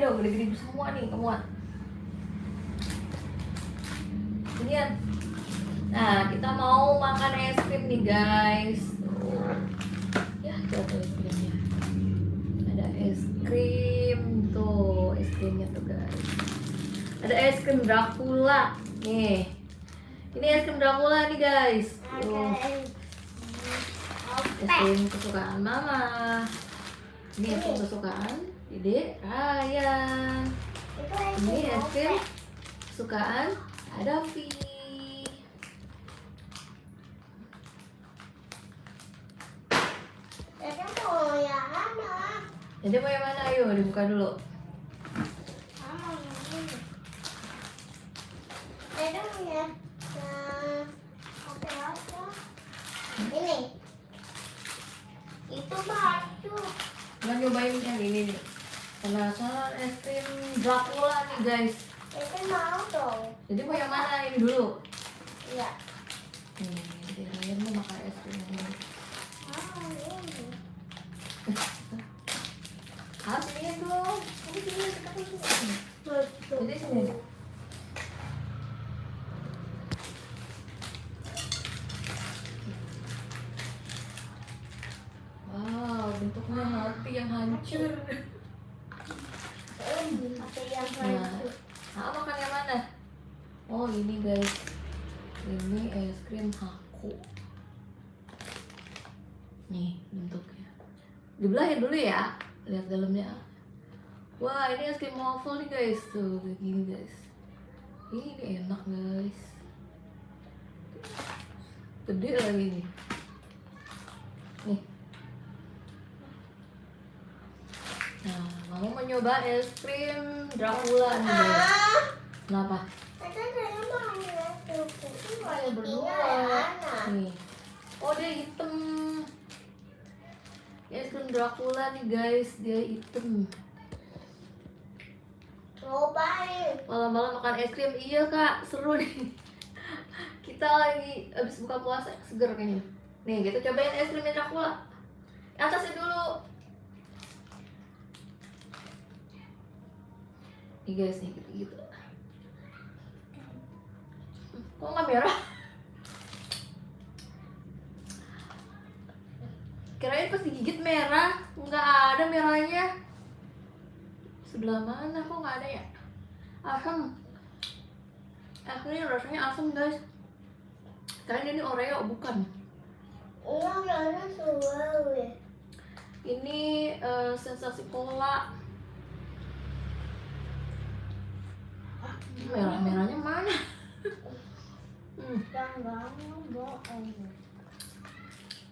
dong, gede-gede semua nih, kemuat. Ini ya. Nah, kita mau makan es krim nih guys. Tuh. Ya, jatuh es krimnya. Ada es krim tuh, es krimnya tuh guys. Ada es krim Dracula nih. Ini es krim Dracula nih guys. Tuh. Es krim kesukaan mama. Ini es krim kesukaan Dede Ryan. Ini es krim kesukaan Adafi. Jadi mau yang mana? Ayo dibuka dulu. Ini itu batu. Mau nyobain yang ini nih. Penasaran es krim Dracula nih guys. Itu mau dong. Jadi mau yang mana ini dulu? Iya. Nih, Ryan mau makan es krim ini. Ini. Sini dong. Sini. Jadi sini. Wow, bentuknya hati yang hancur. Apa yang Nah, makan yang mana? Oh ini guys, ini es krim Haku. Nih bentuknya. Dibelahin dulu ya, lihat dalamnya. Wah ini es krim waffle nih guys, tuh kayak gini guys. Ini enak guys. Gede lagi nih. Nih. Nah, mama mau nyoba es krim Dracula nih guys. Kenapa? Ayo berdua. Nih. Oh dia hitam. Es krim Dracula nih guys, dia hitam. Cobain. Malam-malam makan es krim, iya kak, seru nih. Kita lagi abis buka puasa, seger kayaknya. Nih kita cobain es krim Dracula. Atasnya dulu. Nih guys, nih gitu. Kok nggak merah? Kirain pas digigit merah, nggak ada merahnya. Sebelah mana? Kok nggak ada ya? Asam. Akhirnya rasanya asam guys. Kirain ini Oreo, bukan. Ini suara. Ini sensasi cola. Merah-merahnya mana?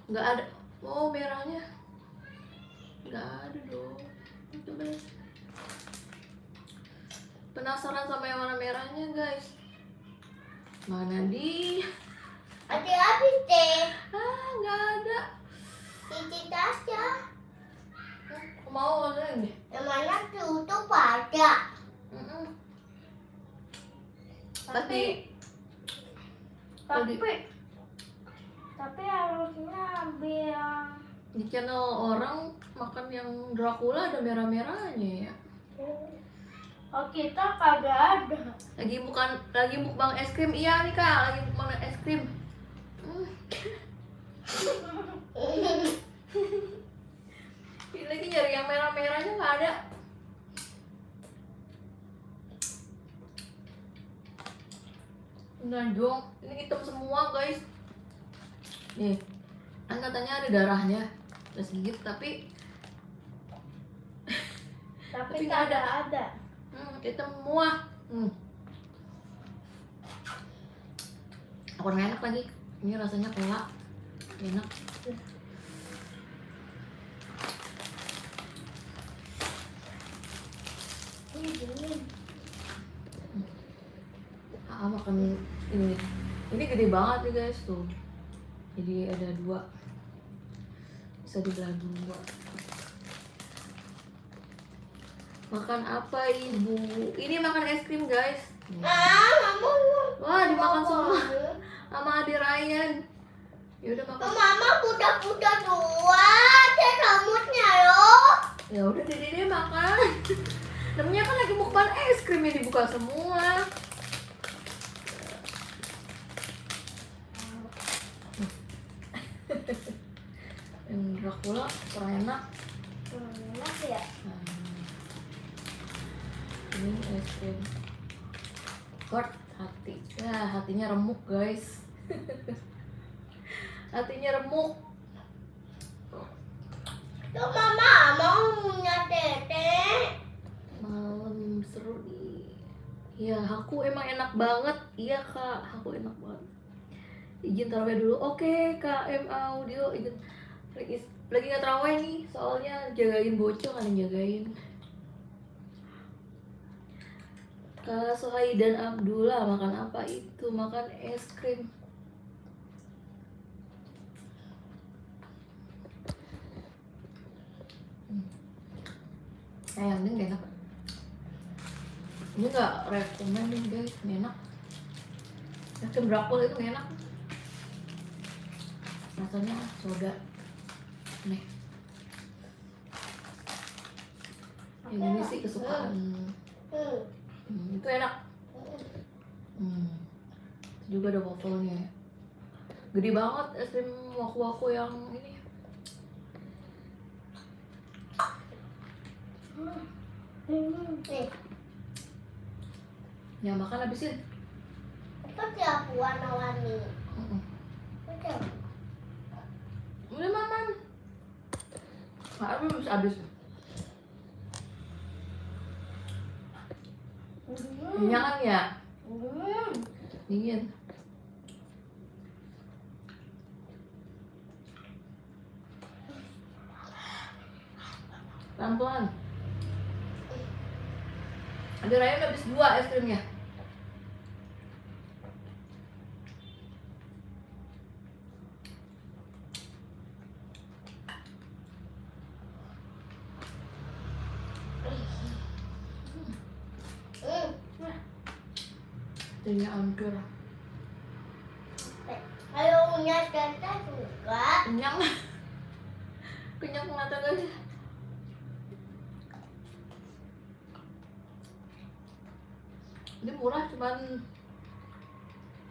Nggak ada. Oh merahnya nggak ada dong. Coba. Penasaran sama yang warna merahnya guys. Mana di? Ada habis deh. Nggak ada. Cici aja. Mau ada deh. Yang mana tutup ada. Tapi harusnya ambil di channel orang makan yang Dracula ada merah-merahnya ya. Oh kita kagak ada. Lagi mukbang es krim, iya nih kak, lagi mukbang es krim. Ini lagi nyari yang merah-merahnya nggak ada. Nah dong, ini hitam semua guys. Nih, kan katanya ada darahnya, terus gigit tapi Nggak ada. hitam semua. Aku enak lagi. Ini rasanya cola, enak. Makan ini. Ini gede banget nih guys tuh. Jadi ada 2. Bisa dibelah 2. Makan apa ibu? Ini makan es krim guys. Mama. Wah dimakan semua sama adik Ryan. Ya udah makan. Mama kuda-kuda 2. Ada rambutnya loh. Ya udah Dede makan. Namanya kan Bukan es krim yang dibuka semua. Yang Dracula kurang enak. Enak ya. Ini es krim heart hati. Ya, hatinya remuk guys. Hatinya remuk. Tuh mama mau punya tete. Malam seru nih. Ya, aku emang enak banget. Iya kak, aku enak banget. Izin tarawih dulu. Oke kak M Audio izin. Lagi nggak tarawih nih, soalnya jagain bocah kan yang jagain. Kak Sohai dan Abdullah makan apa itu? Makan es krim. Yang ini enak. Ini nggak rekomen nih guys, ini enak. Es krim Dracula itu enak. Rasanya soda. Nih. Yang ini sih kesukaan. Itu enak. Itu juga ada wafelnya. Gede banget es krim waku-waku yang ini. Nih, Ya makan habisin. itu tiap warna-warni. Betul. Udah makan. Nggak habis habis. Kenyang ya? Dingin. Pelan-pelan. Ada Ryan habis 2 es krimnya. Jadinya hancur. Kalau punya tete juga. Kenyang. Kenyang mata guys. Ini murah cuman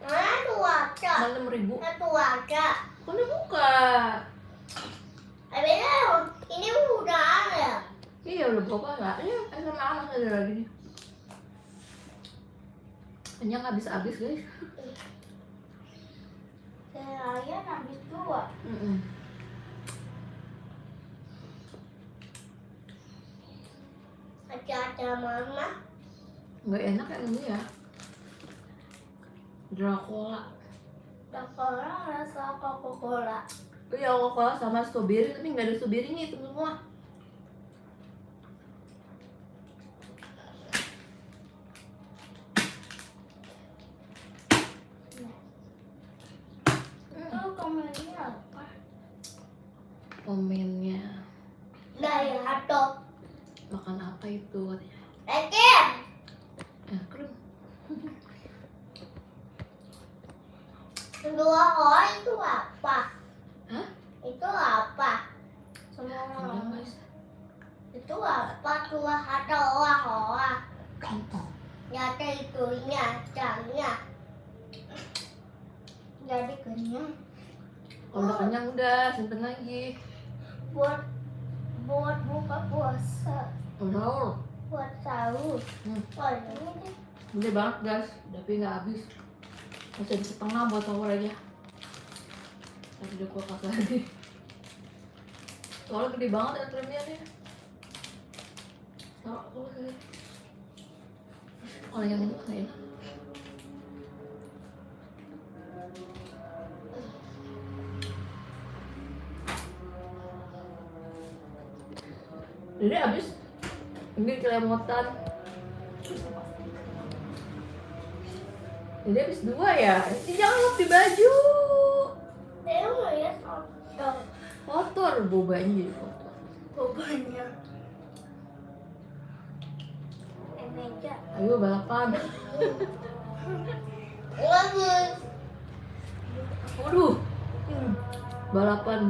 Tuh aja. 6.000. Satu aja. Kan buka. Ini udah ada. Iya udah buka nggak? Ini SMA anak ada lagi nih. Kenyang habis-habis guys. Saya habis 2. Ada mama. Nggak enak yang ini ya. Dracula. Coca-Cola rasa Coca-Cola. Iya Coca-Cola sama strawberry tapi nggak ada strawberry-nya itu semua. Itu komennya apa? Komennya Dari atau makan apa itu katanya? Ekim. Krim. Dua orang itu apa? Hah? Itu apa? Kenyang Semua guys. itu apa? Dua ada orang-orang. Nyata itunya, jamnya. Jadi kenyang. Kalau udah kenyang udah simpen lagi. Buat buka puasa, Udah. buat sahur. Oh, ini deh. Gede banget guys, tapi nggak habis. Masih ada setengah buat sahur aja. Masih ada kulkas lagi. Soalnya gede banget ya krimnya nih. Taruh kulkas lagi. Kalau yang ini nggak enak. Jadi habis ini kelemotan. Jadi habis 2 ya. Jangan lupa di baju. Saya mau lihat foto Kotor bobanya jadi kotor. bobanya. Meja. Ayo balapan. Bagus. Waduh. Balapan.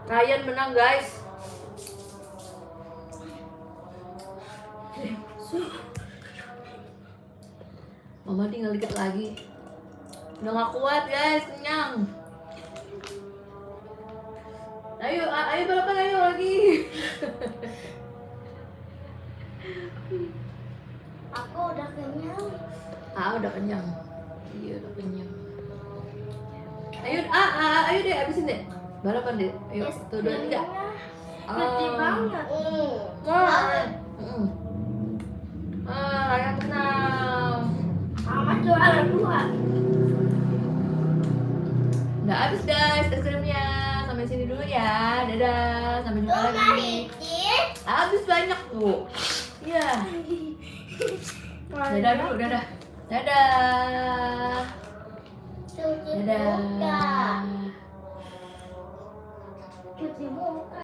Ryan menang guys. Mama tinggal dikit lagi. Udah gak kuat guys, kenyang. Ayo balapan ayo lagi. Aku udah kenyang. Udah kenyang. Iya udah kenyang. Ayo deh habisin deh. Balapan deh. Ayo, Es 1, 2, 3. Gede banget. Yang menang. Mama juara 2. Udah habis guys es krimnya. Sampai sini dulu ya. Dadah. Sampai jumpa lagi. Habis banyak tuh. Iya. Dadah dulu, dadah. Dadah. Dadah. Cuci muka.